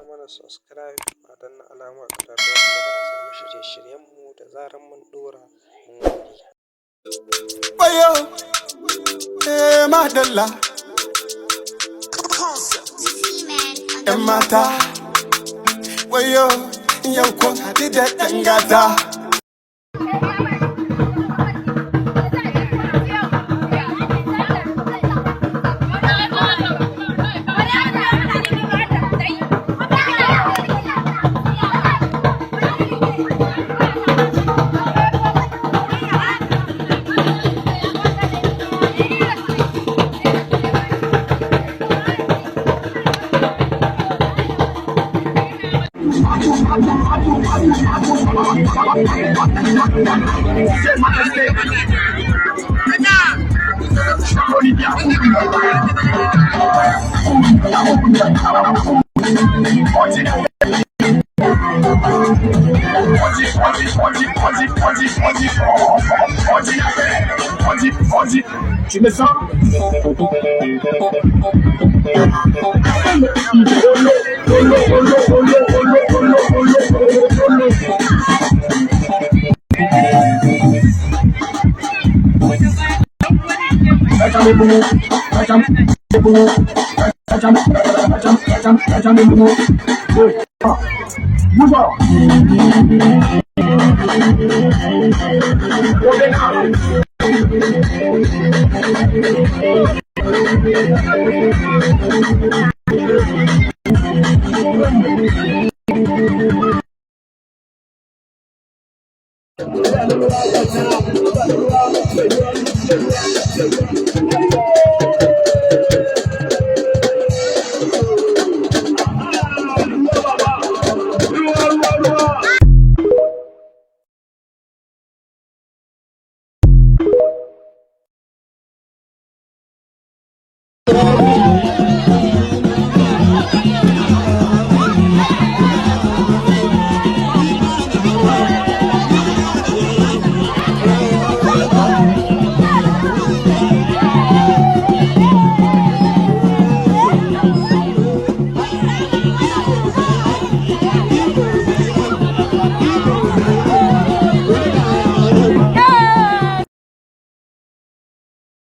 mana subscribe a danna alamar ƙararrawa da za a samu shirye-shiryenmu da zarar mun ɗora. Mun gode. Wayo, madalla. ‘Yan mata, wayo, yau kun haɗu da ɗan gata. Tu me sens?